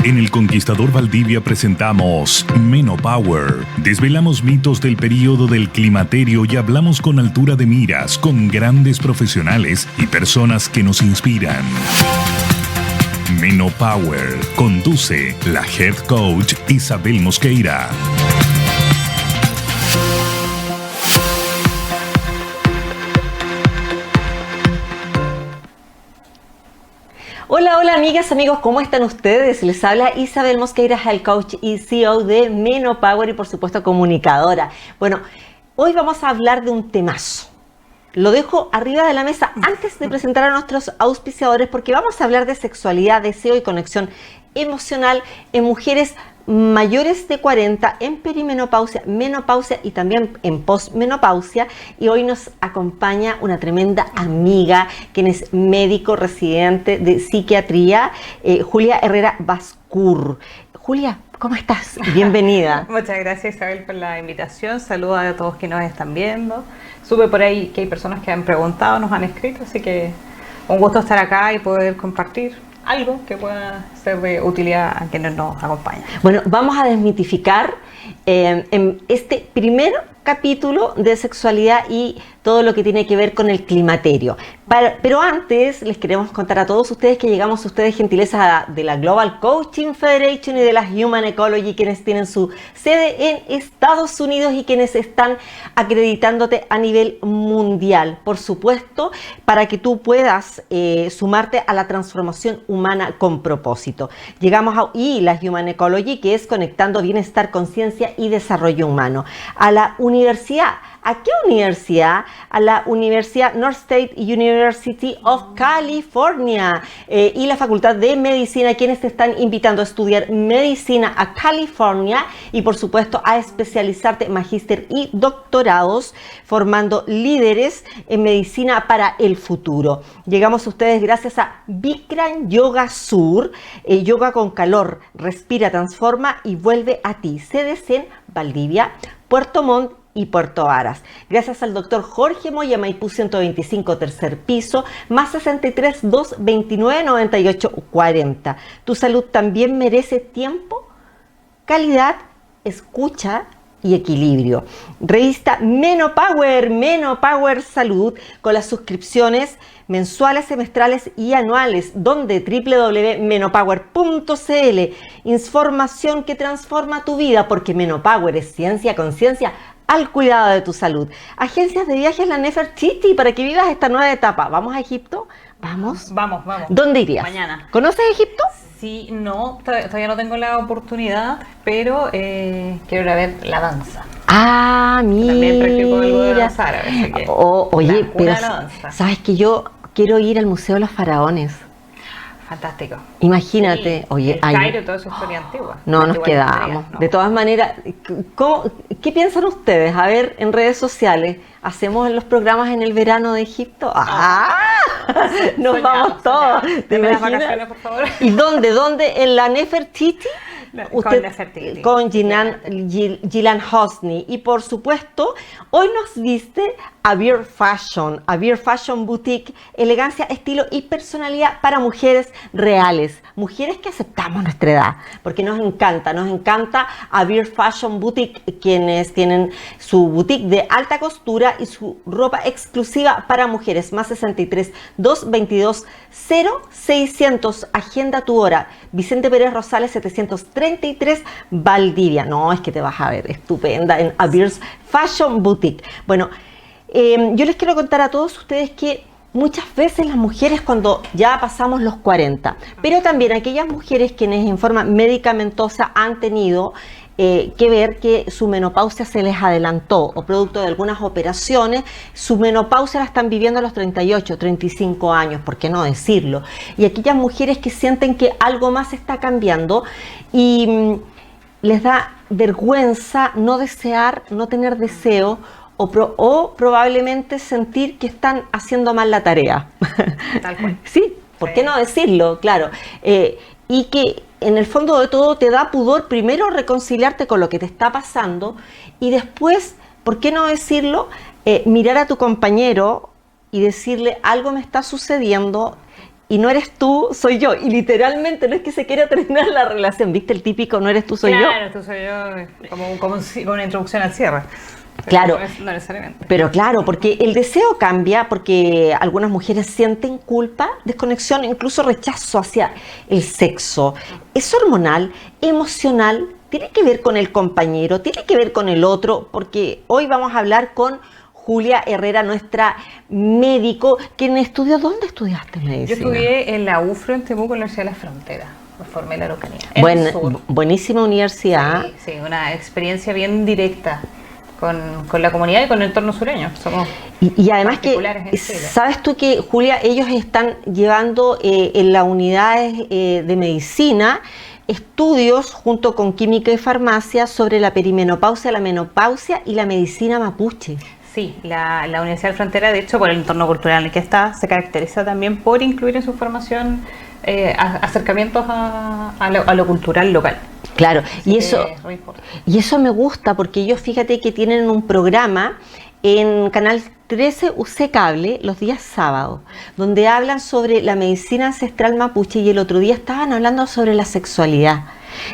En El Conquistador Valdivia presentamos Menopower. Desvelamos mitos del periodo del climaterio y hablamos con altura de miras con grandes profesionales y personas que nos inspiran. Menopower. Conduce la Head Coach Isabel Mosqueira. Hola, hola amigas, amigos, ¿cómo están ustedes? Les habla Isabel Mosqueira, Health Coach y CEO de Menopower y por supuesto comunicadora. Bueno, hoy vamos a hablar de un temazo. Lo dejo arriba de la mesa antes de presentar a nuestros auspiciadores porque vamos a hablar de sexualidad, deseo y conexión emocional en mujeres mayores de 40 en perimenopausia, menopausia y también en posmenopausia. Y hoy nos acompaña una tremenda amiga, quien es médico residente de psiquiatría, Julia Herrera Bascur. Julia, ¿cómo estás? Bienvenida. Muchas gracias, Isabel, por la invitación. Saludos a todos que nos están viendo. Supe por ahí que hay personas que han preguntado, nos han escrito, así que un gusto estar acá y poder compartir algo que pueda ser de utilidad a quienes nos acompañan. Bueno, vamos a desmitificar en este primer capítulo de sexualidad y todo lo que tiene que ver con el climaterio. Pero antes les queremos contar a todos ustedes que llegamos a ustedes gentileza de la Global Coaching Federation y de la Human Ecology, quienes tienen su sede en Estados Unidos y quienes están acreditándote a nivel mundial, por supuesto, para que tú puedas sumarte a la transformación humana con propósito. Llegamos y la Human Ecology, que es conectando bienestar, conciencia y desarrollo humano. A la universidad. ¿A qué universidad? A la Universidad North State University of California y la Facultad de Medicina, quienes te están invitando a estudiar medicina a California y por supuesto a especializarte magíster y doctorados formando líderes en medicina para el futuro. Llegamos a ustedes gracias a Bikram Yoga Sur, yoga con calor, respira, transforma y vuelve a ti. Sedes en Valdivia, Puerto Montt y Puerto Varas. Gracias al doctor Jorge Moya, Maipú 125, tercer piso, más 63 229 98 40. Tu salud también merece tiempo, calidad, escucha y equilibrio. Revista Menopower, Menopower Salud, con las suscripciones mensuales, semestrales y anuales, donde www.menopower.cl. Información que transforma tu vida, porque Menopower es ciencia, conciencia al cuidado de tu salud. Agencias de viajes La Nefertiti, para que vivas esta nueva etapa. ¿Vamos a Egipto? ¿Vamos? Vamos. ¿Dónde irías? Mañana. ¿Conoces Egipto? Sí, no, todavía no tengo la oportunidad, pero quiero ir a ver la danza. Ah, mira. También practico algo de danza árabe, así que oye, pero danza. sabes que yo quiero ir al Museo de los Faraones. Fantástico. Imagínate, Sí, oye, el Cairo, toda esa historia antigua. No nos quedamos. No. De todas maneras, ¿qué piensan ustedes? A ver, en redes sociales, ¿hacemos los programas en el verano de Egipto? Nos vamos todos. ¿Te Deme las imaginas? vacaciones, por favor. ¿Y dónde? ¿En la Nefertiti? Con Nefertiti. Con Gillian Hosni. Y por supuesto, hoy nos viste a Beer Fashion Boutique, elegancia, estilo y personalidad para mujeres reales, mujeres que aceptamos nuestra edad, porque nos encanta a Beer Fashion Boutique, quienes tienen su boutique de alta costura y su ropa exclusiva para mujeres, más 63 222 0600, agenda tu hora, Vicente Pérez Rosales 733 Valdivia. No, es que te vas a ver estupenda en a Beer Fashion Boutique. Bueno, yo les quiero contar a todos ustedes que muchas veces las mujeres cuando ya pasamos los 40, pero también aquellas mujeres quienes en forma medicamentosa han tenido que ver que su menopausia se les adelantó o producto de algunas operaciones, su menopausia la están viviendo a los 38, 35 años, ¿por qué no decirlo? Y aquellas mujeres que sienten que algo más está cambiando y les da vergüenza no desear, no tener deseo, o probablemente sentir que están haciendo mal la tarea. Tal cual. Sí, ¿por qué no decirlo? Claro. Y que en el fondo de todo te da pudor primero reconciliarte con lo que te está pasando y después, ¿por qué no decirlo? Mirar a tu compañero y decirle algo me está sucediendo y no eres tú, soy yo. Y literalmente no es que se quiera terminar la relación, ¿viste? El típico no eres tú, soy yo. Claro, tú soy yo, como una introducción al cierre. Pero Claro, no necesariamente. pero claro, porque el deseo cambia, porque algunas mujeres sienten culpa, desconexión, incluso rechazo hacia el sexo. Es hormonal, emocional, tiene que ver con el compañero, tiene que ver con el otro, porque hoy vamos a hablar con Julia Herrera, nuestra médico, quien estudió. ¿Dónde estudiaste medicina? Yo estudié en la UFRO en Temuco, en la Universidad de la Frontera. Me formé en la Araucanía. En el sur. Buenísima universidad. Sí, sí, una experiencia bien directa con la comunidad y con el entorno sureño. Somos Y además que, particulares en Chile. ¿sabes tú que, Julia, ellos están llevando en las unidades de medicina estudios junto con química y farmacia sobre la perimenopausia, la menopausia y la medicina mapuche? Sí, la Universidad de Frontera, de hecho, por el entorno cultural en el que está, se caracteriza también por incluir en su formación acercamientos a lo cultural local. Claro, y Así eso, que es muy importante. y eso me gusta porque ellos, fíjate que tienen un programa en Canal 13 UC Cable los días sábados, donde hablan sobre la medicina ancestral mapuche, y el otro día estaban hablando sobre la sexualidad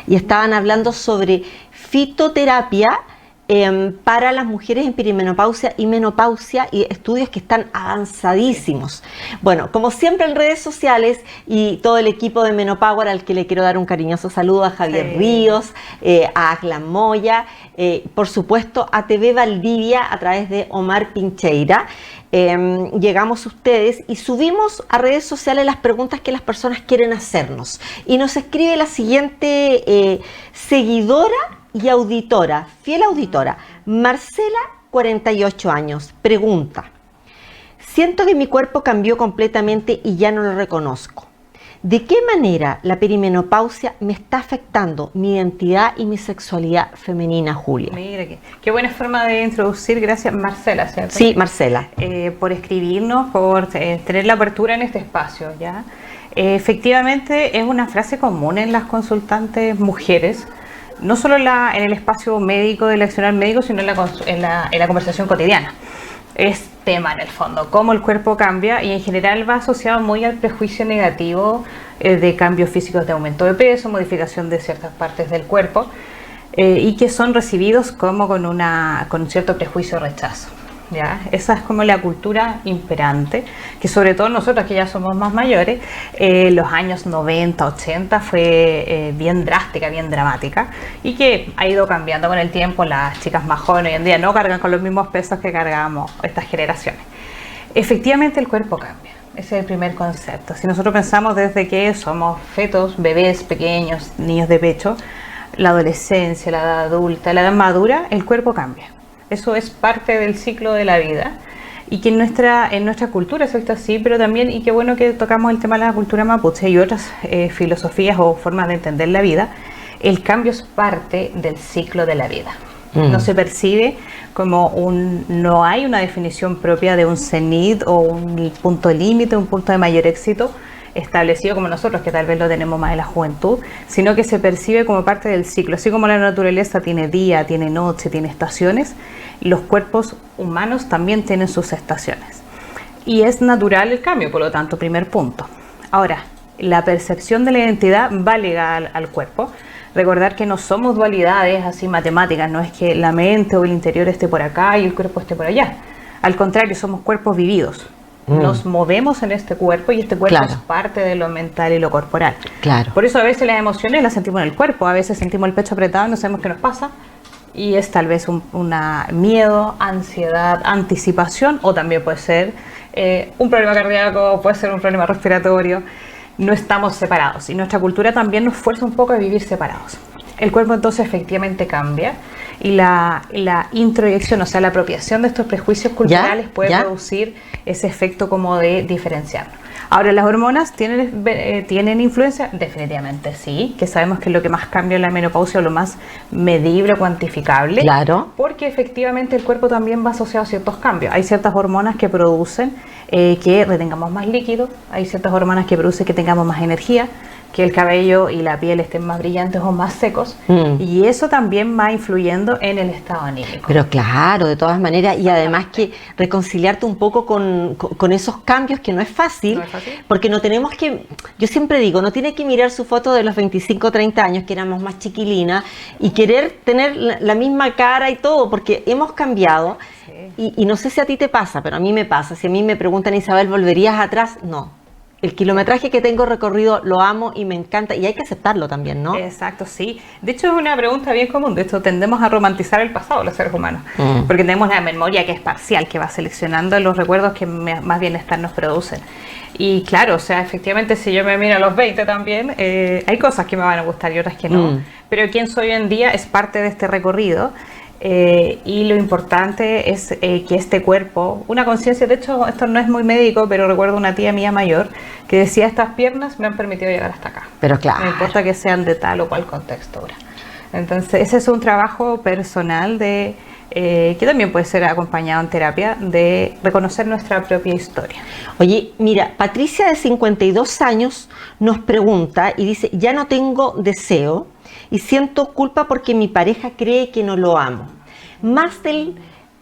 y estaban hablando sobre fitoterapia para las mujeres en perimenopausia y menopausia, y estudios que están avanzadísimos. Bueno, como siempre en redes sociales, y todo el equipo de Menopower, al que le quiero dar un cariñoso saludo, a Javier Sí. Ríos, a Aslan Moya, por supuesto a TV Valdivia a través de Omar Pincheira. Llegamos a ustedes y subimos a redes sociales las preguntas que las personas quieren hacernos. Y nos escribe la siguiente seguidora y auditora, fiel auditora, Marcela, 48 años, pregunta: siento que mi cuerpo cambió completamente y ya no lo reconozco. ¿De qué manera la perimenopausia me está afectando mi identidad y mi sexualidad femenina, Julia? Mira, qué buena forma de introducir, gracias Marcela, ¿cierto? Sí, Marcela. Por escribirnos, por tener la apertura en este espacio, ¿ya? Efectivamente es una frase común en las consultantes mujeres, no solo en el espacio médico del accionar médico, sino en la conversación cotidiana. Es tema en el fondo, cómo el cuerpo cambia, y en general va asociado muy al prejuicio negativo de cambios físicos, de aumento de peso, modificación de ciertas partes del cuerpo, y que son recibidos como con un cierto prejuicio o rechazo. ¿Ya? Esa es como la cultura imperante, que sobre todo nosotros que ya somos más mayores, los años 90, 80 fue bien drástica, bien dramática, y que ha ido cambiando con el tiempo. Las chicas más jóvenes hoy en día no cargan con los mismos pesos que cargábamos estas generaciones. Efectivamente el cuerpo cambia, ese es el primer concepto. Si nosotros pensamos desde que somos fetos, bebés pequeños, niños de pecho, la adolescencia, la edad adulta, la edad madura, el cuerpo cambia. Eso es parte del ciclo de la vida, y que en nuestra cultura es esto así, pero también, y qué bueno que tocamos el tema de la cultura mapuche y otras filosofías o formas de entender la vida, el cambio es parte del ciclo de la vida. No se percibe como no hay una definición propia de un cenit o un punto límite, un punto de mayor éxito establecido como nosotros, que tal vez lo tenemos más en la juventud, sino que se percibe como parte del ciclo. Así como la naturaleza tiene día, tiene noche, tiene estaciones, los cuerpos humanos también tienen sus estaciones. Y es natural el cambio, por lo tanto, primer punto. Ahora, la percepción de la identidad va ligada al cuerpo. Recordar que no somos dualidades así matemáticas, no es que la mente o el interior esté por acá y el cuerpo esté por allá. Al contrario, somos cuerpos vividos. Nos movemos en este cuerpo, y este cuerpo Claro. es parte de lo mental y lo corporal. Claro. Por eso a veces las emociones las sentimos en el cuerpo, a veces sentimos el pecho apretado y no sabemos qué nos pasa, y es tal vez un miedo, ansiedad, anticipación, o también puede ser un problema cardíaco, puede ser un problema respiratorio. No estamos separados, y nuestra cultura también nos fuerza un poco a vivir separados. El cuerpo entonces efectivamente cambia, y la introyección, o sea, la apropiación de estos prejuicios culturales puede producir ese efecto como de diferenciarnos. Ahora, ¿las hormonas tienen influencia? Definitivamente sí, que sabemos que es lo que más cambia en la menopausia, o lo más medible, cuantificable. Claro. Porque efectivamente el cuerpo también va asociado a ciertos cambios. Hay ciertas hormonas que producen que retengamos más líquido. Hay ciertas hormonas que producen que tengamos más energía, que el cabello y la piel estén más brillantes o más secos, y eso también va influyendo en el estado anímico. Pero claro, de todas maneras, y además que reconciliarte un poco con esos cambios, que no es fácil, porque no tenemos que, yo siempre digo, no tiene que mirar su foto de los 25, 30 años, que éramos más chiquilinas, y querer tener la misma cara y todo, porque hemos cambiado, y no sé si a ti te pasa, pero a mí me pasa. Si a mí me preguntan, Isabel, ¿volverías atrás? No. El kilometraje que tengo recorrido lo amo y me encanta, y hay que aceptarlo también, ¿no? Exacto, sí. De hecho, es una pregunta bien común. De hecho, tendemos a romantizar el pasado, los seres humanos, porque tenemos una memoria que es parcial, que va seleccionando los recuerdos que más bienestar nos producen. Y claro, o sea, efectivamente, si yo me miro a los 20 también, hay cosas que me van a gustar y otras que no. Pero quién soy hoy en día es parte de este recorrido. Y lo importante es que este cuerpo, una conciencia, de hecho esto no es muy médico, pero recuerdo una tía mía mayor que decía: estas piernas me han permitido llegar hasta acá, pero claro, no importa que sean de tal o cual contextura. Entonces ese es un trabajo personal de que también puede ser acompañado en terapia, de reconocer nuestra propia historia. Oye, mira, Patricia, de 52 años, nos pregunta y dice: ya no tengo deseo y siento culpa porque mi pareja cree que no lo amo.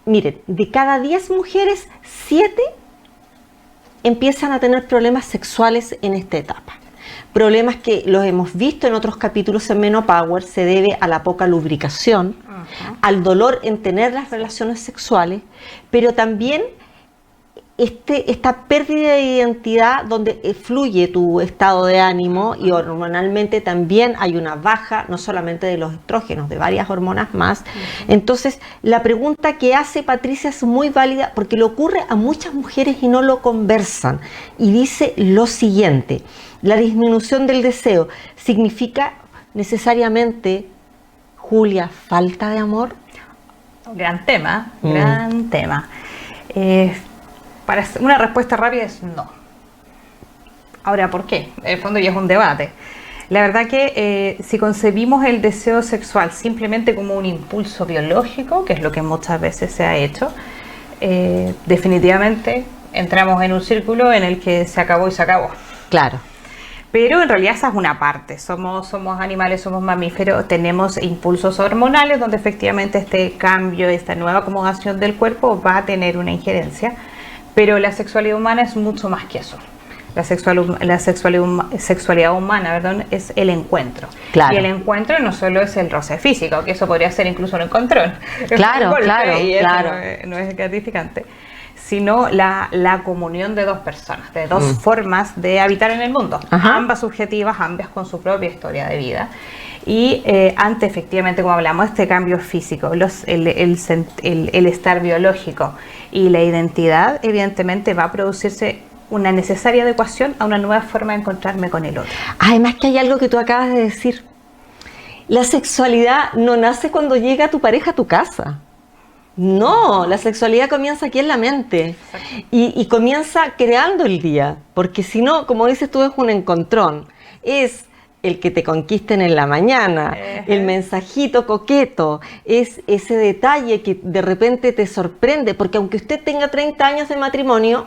Miren, de cada 10 mujeres, 7 empiezan a tener problemas sexuales en esta etapa. Problemas que los hemos visto en otros capítulos en Menopower, se debe a la poca lubricación, al dolor en tener las relaciones sexuales, pero también esta pérdida de identidad donde fluye tu estado de ánimo, y hormonalmente también hay una baja, no solamente de los estrógenos, de varias hormonas más. Entonces, la pregunta que hace Patricia es muy válida, porque le ocurre a muchas mujeres y no lo conversan. Y dice lo siguiente: la disminución del deseo significa necesariamente, Julia, falta de amor. Gran tema, gran tema. Para una respuesta rápida es no. Ahora, ¿por qué? En el fondo ya es un debate. La verdad que si concebimos el deseo sexual simplemente como un impulso biológico, que es lo que muchas veces se ha hecho, definitivamente entramos en un círculo en el que se acabó y se acabó. Claro. Pero en realidad esa es una parte. Somos animales, somos mamíferos, tenemos impulsos hormonales donde efectivamente este cambio, esta nueva acomodación del cuerpo va a tener una injerencia. Pero la sexualidad humana es mucho más que eso. La sexualidad humana, perdón, es el encuentro. Claro. Y el encuentro no solo es el roce físico, que eso podría ser incluso un encontrón. Claro, claro, y claro. No es gratificante, sino la comunión de dos personas, de dos formas de habitar en el mundo. Ajá. Ambas subjetivas, ambas con su propia historia de vida. Y ante efectivamente, como hablamos, este cambio físico, el estar biológico y la identidad, evidentemente va a producirse una necesaria adecuación a una nueva forma de encontrarme con el otro. Además que hay algo que tú acabas de decir: la sexualidad no nace cuando llega tu pareja a tu casa. No, la sexualidad comienza aquí en la mente y comienza creando el día, porque si no, como dices tú, es un encontrón. Es el que te conquisten en la mañana, el mensajito coqueto, es ese detalle que de repente te sorprende, porque aunque usted tenga 30 años de matrimonio,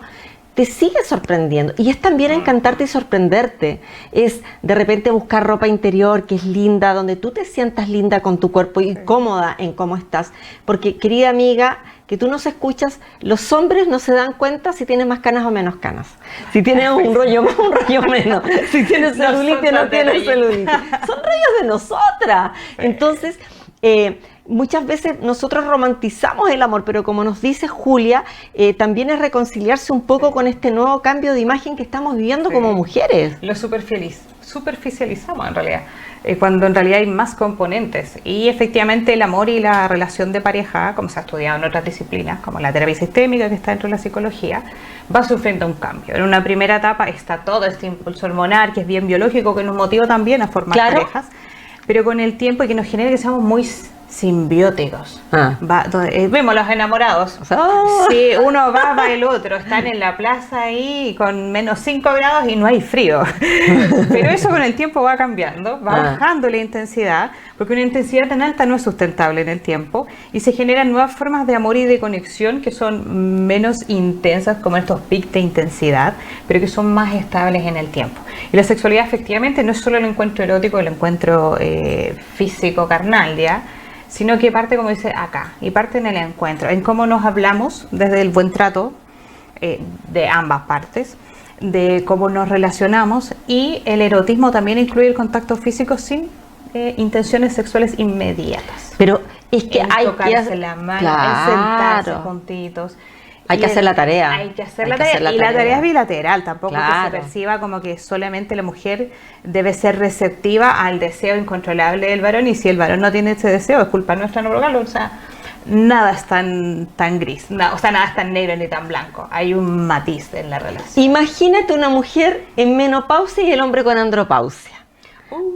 te sigue sorprendiendo. Y es también encantarte y sorprenderte. Es de repente buscar ropa interior que es linda, donde tú te sientas linda con tu cuerpo y cómoda en cómo estás. Porque, querida amiga, que tú nos escuchas, los hombres no se dan cuenta si tienes más canas o menos canas. Si tienes un rollo más, un rollo menos. Si tienes celulitis o no tienes celulitis. Son rollos de nosotras. Entonces, muchas veces nosotros romantizamos el amor, pero como nos dice Julia, también es reconciliarse un poco con este nuevo cambio de imagen que estamos viviendo como mujeres. Lo superficializamos en realidad, cuando en realidad hay más componentes. Y efectivamente el amor y la relación de pareja, como se ha estudiado en otras disciplinas, como la terapia sistémica, que está dentro de la psicología, va sufriendo un cambio. En una primera etapa está todo este impulso hormonal, que es bien biológico, que nos motiva también a formar parejas, pero con el tiempo y que nos genera que seamos muy simbióticos. Ah. Vemos los enamorados. Oh. Si uno va el otro. Están en la plaza ahí con menos 5 grados y no hay frío. Pero eso con el tiempo va cambiando, va bajando la intensidad, porque una intensidad tan alta no es sustentable en el tiempo y se generan nuevas formas de amor y de conexión que son menos intensas, como estos picos de intensidad, pero que son más estables en el tiempo. Y la sexualidad efectivamente no es solo el encuentro erótico, el encuentro físico, carnal, ¿ya? Sino que parte, como dice acá, y parte en el encuentro, en cómo nos hablamos desde el buen trato de ambas partes, de cómo nos relacionamos, y el erotismo también incluye el contacto físico sin intenciones sexuales inmediatas. Pero es que hay tocarse la mano, claro, sentarse juntitos. hay que hacer la tarea. Hay que hacer la tarea. Y la tarea es bilateral, tampoco que se perciba como que solamente la mujer debe ser receptiva al deseo incontrolable del varón, y si el varón no tiene ese deseo es culpa nuestra no provocarlo. O sea, nada es tan gris, o sea, nada es tan negro ni tan blanco. Hay un matiz en la relación. Imagínate una mujer en menopausia y el hombre con andropausia.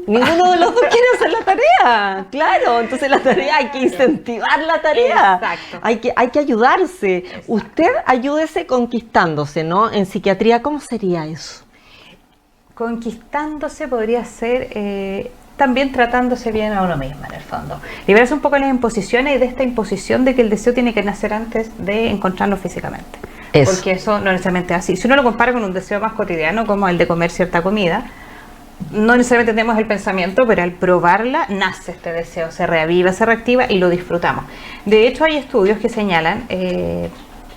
Ninguno de los dos quiere hacer la tarea, claro, entonces la tarea hay que incentivar la tarea. Exacto. Hay que ayudarse. Exacto. Usted ayúdese conquistándose, ¿no? En psiquiatría, ¿cómo sería eso? Conquistándose podría ser también tratándose bien a uno mismo, en el fondo. Liberarse un poco de las imposiciones y de esta imposición de que el deseo tiene que nacer antes de encontrarnos físicamente. Eso. Porque eso no necesariamente es así. Si uno lo compara con un deseo más cotidiano, como el de comer cierta comida, no necesariamente tenemos el pensamiento, pero al probarla nace este deseo, se reaviva, se reactiva y lo disfrutamos. De hecho, hay estudios que señalan,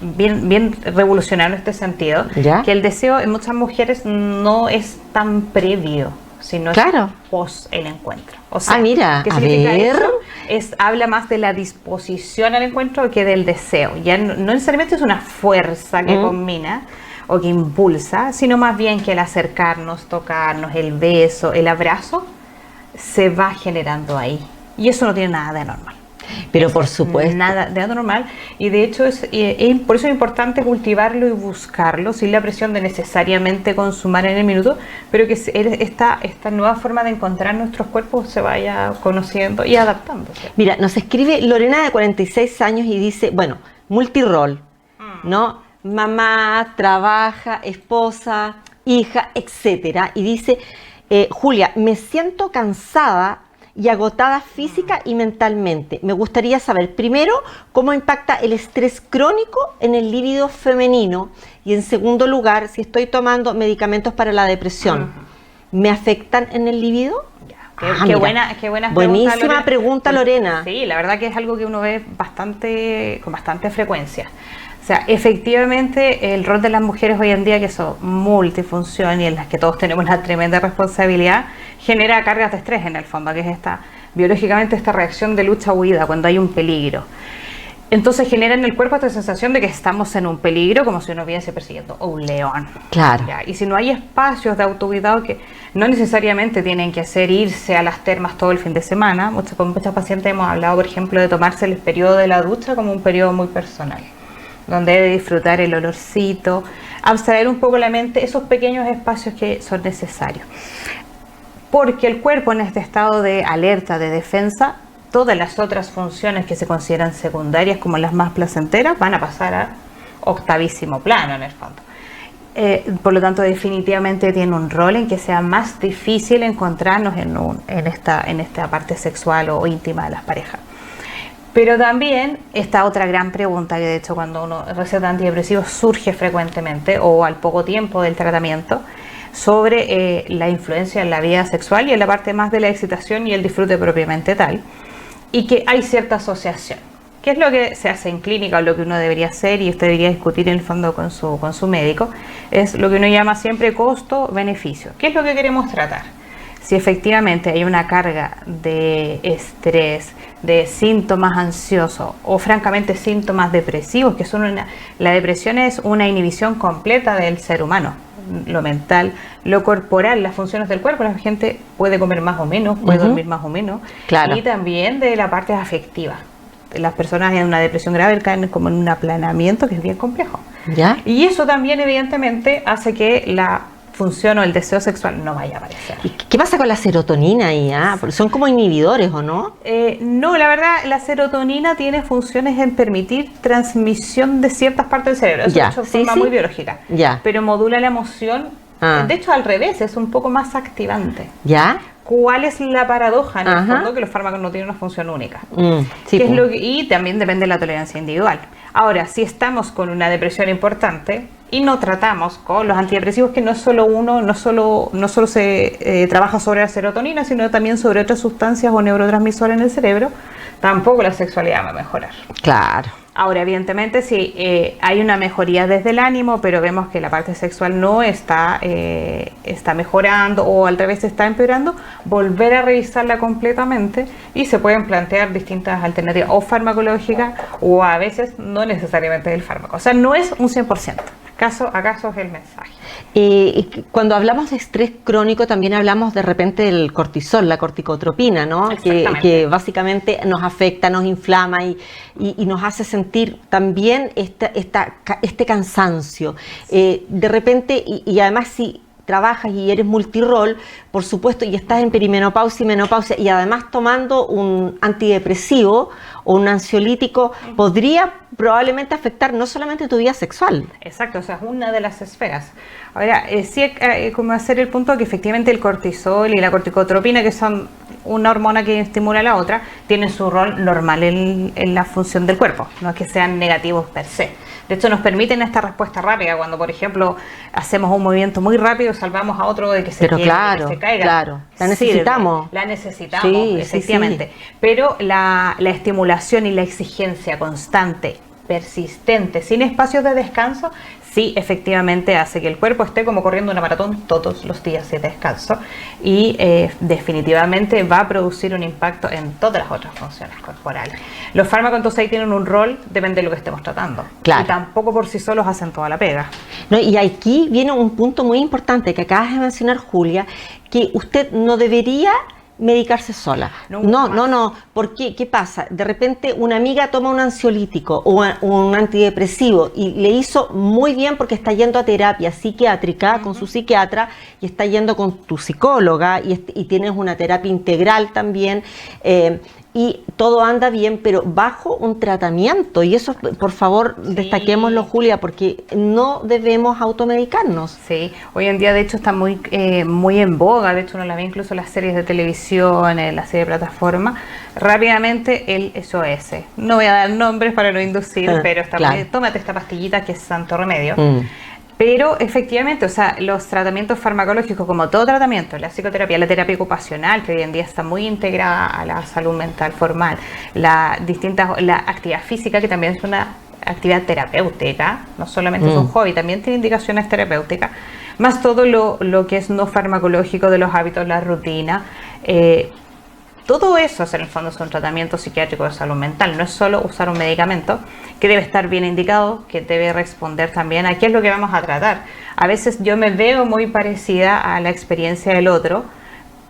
bien revolucionarios en este sentido, ¿ya? Que el deseo en muchas mujeres no es tan previo, sino claro, es post el encuentro. O sea, mira, ¿qué a significa ver. eso? Habla más de la disposición al encuentro que del deseo. Ya no necesariamente es una fuerza que combina o que impulsa, sino más bien que el acercarnos, tocarnos, el beso, el abrazo, se va generando ahí. Y eso no tiene nada de anormal. Pero por supuesto. Nada de anormal. Y de hecho, por eso es importante cultivarlo y buscarlo, sin la presión de necesariamente consumar en el minuto, pero que esta nueva forma de encontrar nuestros cuerpos se vaya conociendo y adaptándose. Mira, nos escribe Lorena, de 46 años, y dice, bueno, multirol, ¿no? Mamá, trabaja, esposa, hija, etcétera. Y dice, Julia, me siento cansada y agotada física y mentalmente. Me gustaría saber, primero, cómo impacta el estrés crónico en el líbido femenino, y en segundo lugar, si estoy tomando medicamentos para la depresión, ¿me afectan en el líbido? Qué buena buenísima pregunta, Lorena. Sí, la verdad que es algo que uno ve con bastante frecuencia. O sea, efectivamente el rol de las mujeres hoy en día, que son multifunción y en las que todos tenemos una tremenda responsabilidad, genera cargas de estrés en el fondo, que es biológicamente esta reacción de lucha-huida cuando hay un peligro. Entonces genera en el cuerpo esta sensación de que estamos en un peligro, como si uno viese persiguiendo a un león. Claro. ¿Ya? Y si no hay espacios de autocuidado, que no necesariamente tienen que hacer irse a las termas todo el fin de semana. Con muchas pacientes hemos hablado, por ejemplo, de tomarse el periodo de la ducha como un periodo muy personal, donde debe disfrutar el olorcito, abstraer un poco la mente, esos pequeños espacios que son necesarios. Porque el cuerpo, en este estado de alerta, de defensa, todas las otras funciones que se consideran secundarias, como las más placenteras, van a pasar a octavísimo plano en el fondo. Por lo tanto, definitivamente tiene un rol en que sea más difícil encontrarnos en esta parte sexual o íntima de las parejas. Pero también esta otra gran pregunta, que de hecho cuando uno receta antidepresivos surge frecuentemente o al poco tiempo del tratamiento, sobre la influencia en la vida sexual y en la parte más de la excitación y el disfrute propiamente tal, y que hay cierta asociación. ¿Qué es lo que se hace en clínica o lo que uno debería hacer y usted debería discutir en el fondo con su médico? Es lo que uno llama siempre costo-beneficio. ¿Qué es lo que queremos tratar? Si efectivamente hay una carga de estrés, de síntomas ansiosos o francamente síntomas depresivos, que son la depresión es una inhibición completa del ser humano, lo mental, lo corporal, las funciones del cuerpo. La gente puede comer más o menos, puede dormir más o menos, claro. Y también de la parte afectiva. Las personas en una depresión grave caen como en un aplanamiento que es bien complejo. ¿Ya? Y eso también evidentemente hace que la función o el deseo sexual no vaya a aparecer. ¿Y qué pasa con la serotonina ahí? Porque son como inhibidores, ¿o no? No, la verdad, la serotonina tiene funciones en permitir transmisión de ciertas partes del cerebro. Eso Ya, es de sí, forma sí. muy biológica. Ya. Pero modula la emoción. Ah. De hecho, al revés, es un poco más activante. ¿Ya? ¿Cuál es la paradoja en el Ajá. fondo? Que los fármacos no tienen una función única. Sí, ¿Qué es po. y también depende de la tolerancia individual. Ahora, si estamos con una depresión importante y no tratamos con los antidepresivos, que no es solo uno, no solo se trabaja sobre la serotonina, sino también sobre otras sustancias o neurotransmisores en el cerebro, tampoco la sexualidad va a mejorar. Claro. Ahora, evidentemente, sí, hay una mejoría desde el ánimo, pero vemos que la parte sexual no está mejorando o al revés está empeorando, volver a revisarla completamente y se pueden plantear distintas alternativas o farmacológicas o a veces no necesariamente del fármaco. O sea, no es un 100%. Caso a caso es el mensaje. Cuando hablamos de estrés crónico también hablamos de repente del cortisol, la corticotropina, ¿no? Que básicamente nos afecta, nos inflama y nos hace sentir también este cansancio. De repente, y además si trabajas y eres multirol, por supuesto, y estás en perimenopausia y menopausia, y además tomando un antidepresivo o un ansiolítico, podría probablemente afectar no solamente tu vida sexual. Exacto, o sea, es una de las esferas. Ahora, sí hay como hacer el punto que efectivamente el cortisol y la corticotropina, que son una hormona que estimula a la otra, tienen su rol normal en la función del cuerpo, no es que sean negativos per se. De hecho, nos permiten esta respuesta rápida cuando, por ejemplo, hacemos un movimiento muy rápido, salvamos a otro de que se quede, claro, que se caiga. Claro, la necesitamos. La necesitamos, Sí, efectivamente. sí, sí. Pero la estimulación y la exigencia constante, persistente, sin espacios de descanso, sí efectivamente hace que el cuerpo esté como corriendo una maratón todos los días de descanso y definitivamente va a producir un impacto en todas las otras funciones corporales. Los fármacos entonces ahí tienen un rol, depende de lo que estemos tratando. Claro. Y tampoco por sí solos hacen toda la pega. No, y aquí viene un punto muy importante que acabas de mencionar, Julia, que usted no debería medicarse sola. No, ¿por qué? ¿Qué pasa? De repente una amiga toma un ansiolítico o un antidepresivo y le hizo muy bien porque está yendo a terapia psiquiátrica con su psiquiatra y está yendo con tu psicóloga y tienes una terapia integral también, y todo anda bien, pero bajo un tratamiento, y eso por favor destaquémoslo, Julia, porque no debemos automedicarnos. Sí, hoy en día de hecho está muy en boga, de hecho uno la ve incluso en las series de televisión, en la serie de plataforma, rápidamente el SOS. No voy a dar nombres para no inducir, pero tómate esta pastillita que es santo remedio. Pero efectivamente, o sea, los tratamientos farmacológicos, como todo tratamiento, la psicoterapia, la terapia ocupacional, que hoy en día está muy integrada a la salud mental formal, la actividad física, que también es una actividad terapéutica, no solamente es un hobby, también tiene indicaciones terapéuticas, más todo lo que es no farmacológico de los hábitos, la rutina, todo eso en el fondo es un tratamiento psiquiátrico de salud mental, no es solo usar un medicamento que debe estar bien indicado, que debe responder también a qué es lo que vamos a tratar. A veces yo me veo muy parecida a la experiencia del otro,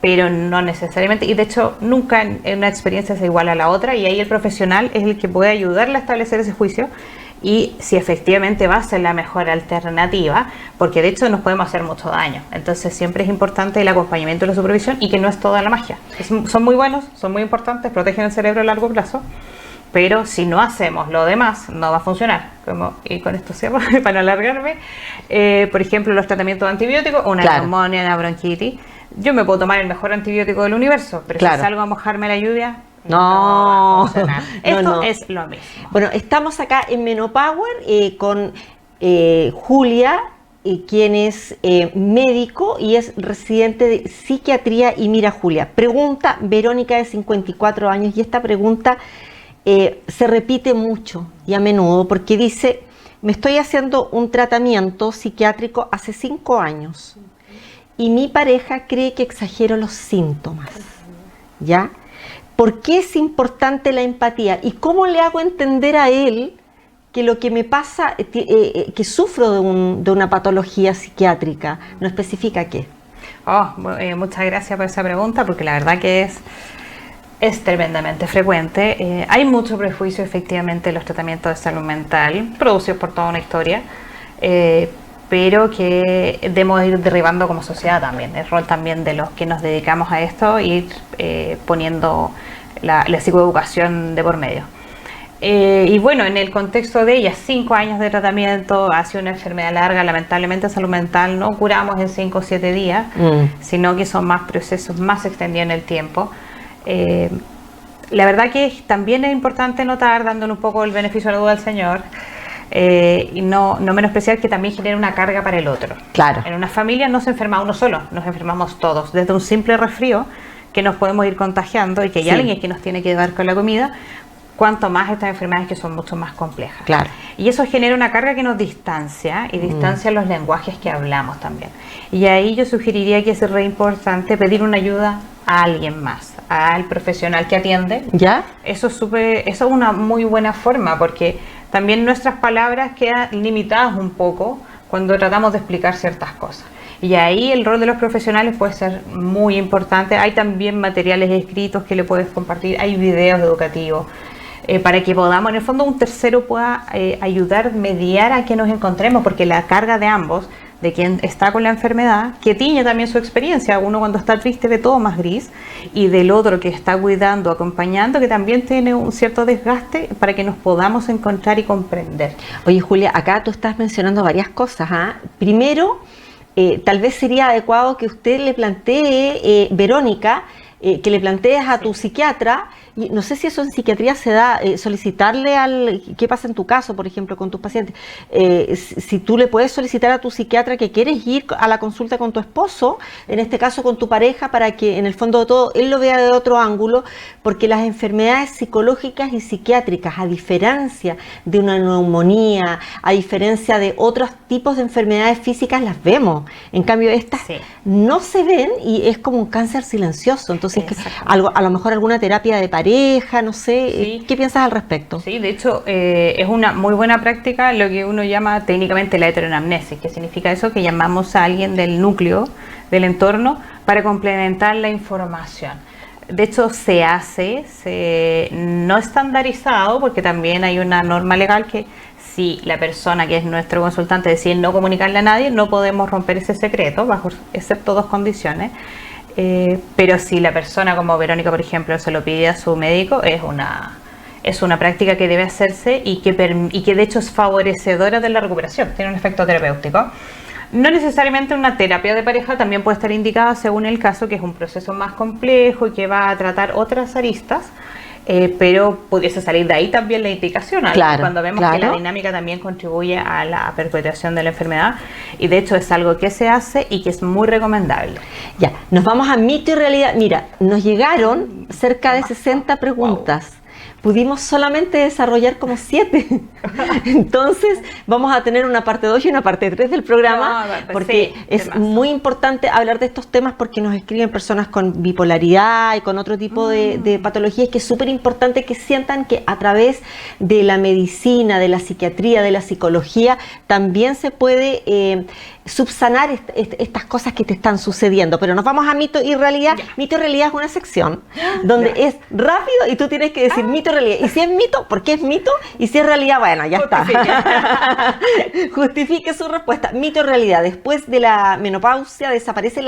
pero no necesariamente, y de hecho nunca en una experiencia es igual a la otra, y ahí el profesional es el que puede ayudarle a establecer ese juicio y si efectivamente va a ser la mejor alternativa, porque de hecho nos podemos hacer mucho daño. Entonces siempre es importante el acompañamiento y la supervisión, y que no es toda la magia. Son muy buenos, son muy importantes, protegen el cerebro a largo plazo, pero si no hacemos lo demás no va a funcionar. Y con esto cierro para no alargarme. Por ejemplo, los tratamientos antibióticos, una neumonía, una bronquitis. Yo me puedo tomar el mejor antibiótico del universo, pero si salgo a mojarme la lluvia, no va a funcionar. Esto es lo mismo. Bueno, estamos acá en Menopower con Julia, quien es médico y es residente de psiquiatría. Y mira, Julia, pregunta Verónica, de 54 años, y esta pregunta se repite mucho y a menudo, porque dice: me estoy haciendo un tratamiento psiquiátrico hace 5 años y mi pareja cree que exagero los síntomas, ¿ya? ¿Por qué es importante la empatía? ¿Y cómo le hago entender a él que lo que me pasa, que sufro de una patología psiquiátrica? No especifica qué. Muchas gracias por esa pregunta, porque la verdad que es tremendamente frecuente. Hay mucho prejuicio efectivamente en los tratamientos de salud mental, producidos por toda una historia. pero que debemos ir derribando como sociedad también. El rol también de los que nos dedicamos a esto, ir poniendo la psicoeducación de por medio. Y bueno, en el contexto de ella, 5 años de tratamiento, ha sido una enfermedad larga, lamentablemente salud mental no curamos en 5 o 7 días, sino que son más procesos más extendidos en el tiempo. La verdad que también es importante notar, dándole un poco el beneficio de la duda al Señor, y no menospreciar que también genera una carga para el otro. Claro. En una familia no se enferma uno solo, nos enfermamos todos, desde un simple resfrío que nos podemos ir contagiando y que hay alguien que nos tiene que dar con la comida, cuanto más estas enfermedades que son mucho más complejas. Claro. Y eso genera una carga que nos distancia y distancia los lenguajes que hablamos también. Y ahí yo sugeriría que es re importante pedir una ayuda a alguien más, al profesional que atiende. ¿Ya? Eso es una muy buena forma, porque también nuestras palabras quedan limitadas un poco cuando tratamos de explicar ciertas cosas. Y ahí el rol de los profesionales puede ser muy importante. Hay también materiales escritos que le puedes compartir, hay videos educativos, para que podamos, en el fondo, un tercero pueda ayudar, mediar a que nos encontremos, porque la carga de ambos, de quien está con la enfermedad, que tiñe también su experiencia, uno cuando está triste ve todo más gris, y del otro que está cuidando, acompañando, que también tiene un cierto desgaste, para que nos podamos encontrar y comprender. Oye, Julia, acá tú estás mencionando varias cosas, ¿ah? Primero, tal vez sería adecuado que usted le plantee, Verónica, que le plantees a tu psiquiatra, y no sé si eso en psiquiatría se da, solicitarle ¿qué pasa en tu caso, por ejemplo, con tus pacientes? Si tú le puedes solicitar a tu psiquiatra que quieres ir a la consulta con tu esposo, en este caso con tu pareja, para que en el fondo de todo él lo vea de otro ángulo, porque las enfermedades psicológicas y psiquiátricas, a diferencia de una neumonía, a diferencia de otros tipos de enfermedades físicas, las vemos. En cambio, estas no se ven y es como un cáncer silencioso. Entonces, a lo mejor alguna terapia de pareja, no sé, ¿qué piensas al respecto? Sí, de hecho, es una muy buena práctica lo que uno llama técnicamente la heteroanamnesis, que significa eso, que llamamos a alguien del núcleo, del entorno, para complementar la información. De hecho, se hace, no estandarizado, porque también hay una norma legal que si la persona que es nuestro consultante decide no comunicarle a nadie, no podemos romper ese secreto, excepto 2 condiciones. Pero si la persona como Verónica, por ejemplo, se lo pide a su médico, es una práctica que debe hacerse y que de hecho es favorecedora de la recuperación, tiene un efecto terapéutico. No necesariamente una terapia de pareja también puede estar indicada según el caso, que es un proceso más complejo y que va a tratar otras aristas, pero pudiese salir de ahí también la indicación, cuando vemos que la dinámica también contribuye a la perpetuación de la enfermedad, y de hecho es algo que se hace y que es muy recomendable. Ya, nos vamos a mito y realidad. Mira, nos llegaron cerca de 60 preguntas. Wow. Pudimos solamente desarrollar como 7. Entonces vamos a tener una parte 2 y una parte 3 del programa, porque es muy importante hablar de estos temas, porque nos escriben personas con bipolaridad y con otro tipo de patologías, que es súper importante que sientan que a través de la medicina, de la psiquiatría, de la psicología, también se puede subsanar estas cosas que te están sucediendo. Pero nos vamos a mito y realidad. Mito y realidad es una sección donde es rápido y tú tienes que decir mito y realidad. Y si es mito, ¿por qué es mito? Y si es realidad, bueno, ya está. Justifique su respuesta. Mito y realidad. Después de la menopausia desaparece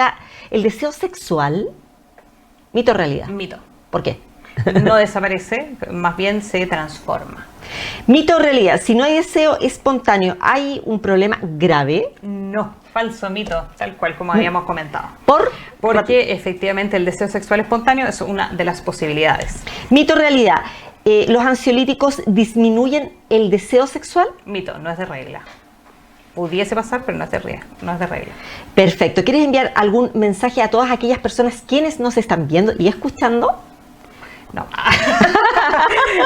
el deseo sexual. Mito o realidad. Mito. ¿Por qué? No desaparece, más bien se transforma. Mito o realidad, si no hay deseo espontáneo, ¿hay un problema grave? No, falso mito, tal cual como habíamos comentado. Porque efectivamente el deseo sexual espontáneo es una de las posibilidades. Mito o realidad, ¿los ansiolíticos disminuyen el deseo sexual? Mito, no es de regla. Pudiese pasar, pero no es de regla. Perfecto. ¿Quieres enviar algún mensaje a todas aquellas personas quienes nos están viendo y escuchando? No.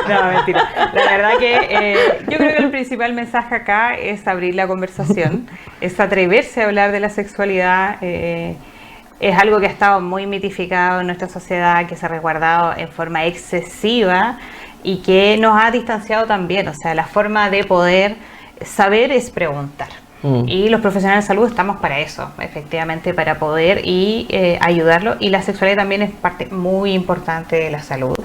No, mentira. La verdad que yo creo que el principal mensaje acá es abrir la conversación, es atreverse a hablar de la sexualidad. Es algo que ha estado muy mitificado en nuestra sociedad, que se ha resguardado en forma excesiva y que nos ha distanciado también. O sea, la forma de poder saber es preguntar. Y los profesionales de salud estamos para eso, efectivamente, para poder ayudarlo. Y la sexualidad también es parte muy importante de la salud.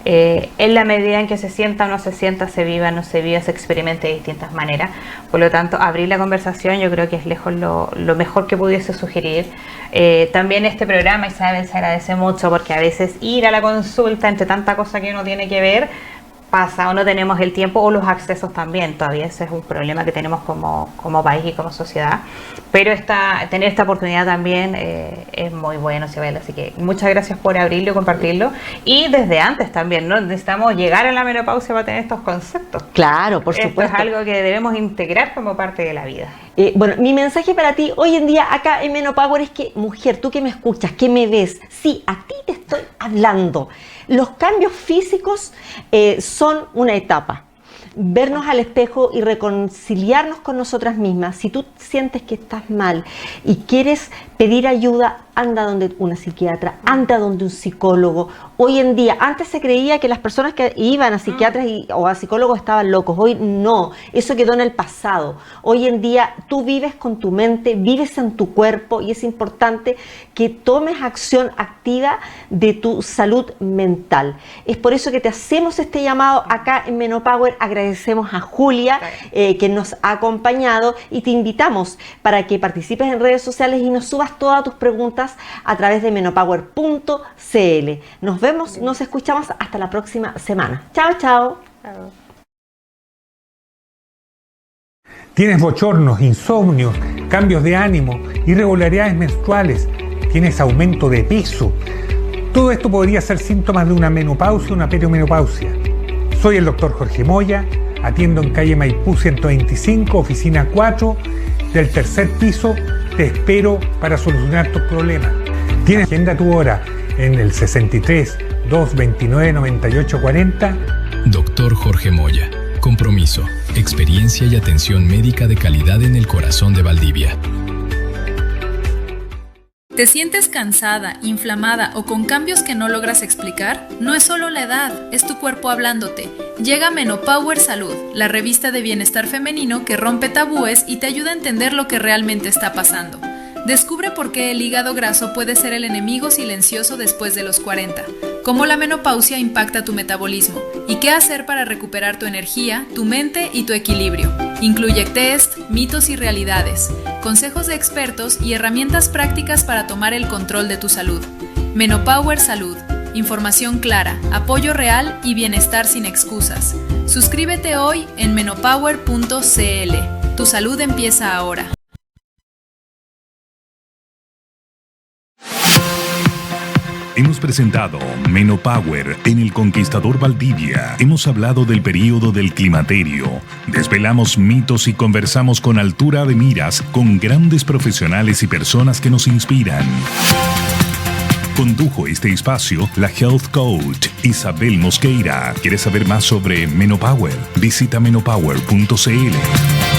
En la medida en que se sienta o no se sienta, se viva o no se viva, se experimente de distintas maneras. Por lo tanto, abrir la conversación yo creo que es lejos lo mejor que pudiese sugerir. También este programa, Isabel, se agradece mucho porque a veces ir a la consulta entre tanta cosa que uno tiene que ver, pasa o no tenemos el tiempo o los accesos también. Todavía ese es un problema que tenemos como país y como sociedad. Pero tener esta oportunidad también es muy bueno, Isabel. Así que muchas gracias por abrirlo y compartirlo. Y desde antes también, ¿no? Necesitamos llegar a la menopausia para tener estos conceptos. Claro, por supuesto. Esto es algo que debemos integrar como parte de la vida. Bueno, mi mensaje para ti hoy en día acá en Menopower es que, mujer, tú que me escuchas, que me ves, sí, a ti te estoy hablando. Los cambios físicos son una etapa. Vernos al espejo y reconciliarnos con nosotras mismas. Si tú sientes que estás mal y quieres pedir ayuda, anda donde una psiquiatra, anda donde un psicólogo. Hoy en día, antes se creía que las personas que iban a psiquiatras o a psicólogos estaban locos. Hoy no, eso quedó en el pasado. Hoy en día tú vives con tu mente, vives en tu cuerpo y es importante que tomes acción activa de tu salud mental. Es por eso que te hacemos este llamado acá en Menopower. Agradecemos a Julia que nos ha acompañado y te invitamos para que participes en redes sociales y nos subas todas tus preguntas a través de menopower.cl. Nos vemos, nos escuchamos hasta la próxima semana. Chao, chao. Chao. Tienes bochornos, insomnios, cambios de ánimo, irregularidades menstruales, tienes aumento de peso. Todo esto podría ser síntomas de una menopausia o una perimenopausia. Soy el doctor Jorge Moya, atiendo en calle Maipú 125, oficina 4, del tercer piso. Te espero para solucionar tus problemas. Tienes agenda tu hora en el 63 229 98 40. Doctor Jorge Moya. Compromiso, experiencia y atención médica de calidad en el corazón de Valdivia. ¿Te sientes cansada, inflamada o con cambios que no logras explicar? No es solo la edad, es tu cuerpo hablándote. Llega Menopower Salud, la revista de bienestar femenino que rompe tabúes y te ayuda a entender lo que realmente está pasando. Descubre por qué el hígado graso puede ser el enemigo silencioso después de los 40, cómo la menopausia impacta tu metabolismo y qué hacer para recuperar tu energía, tu mente y tu equilibrio. Incluye test, mitos y realidades, consejos de expertos y herramientas prácticas para tomar el control de tu salud. Menopower Salud, información clara, apoyo real y bienestar sin excusas. Suscríbete hoy en menopower.cl. Tu salud empieza ahora. Hemos presentado Menopower en El Conquistador Valdivia. Hemos hablado del período del climaterio. Desvelamos mitos y conversamos con altura de miras con grandes profesionales y personas que nos inspiran. Condujo este espacio la Health Coach Isabel Mosqueira. ¿Quieres saber más sobre Menopower? Visita menopower.cl.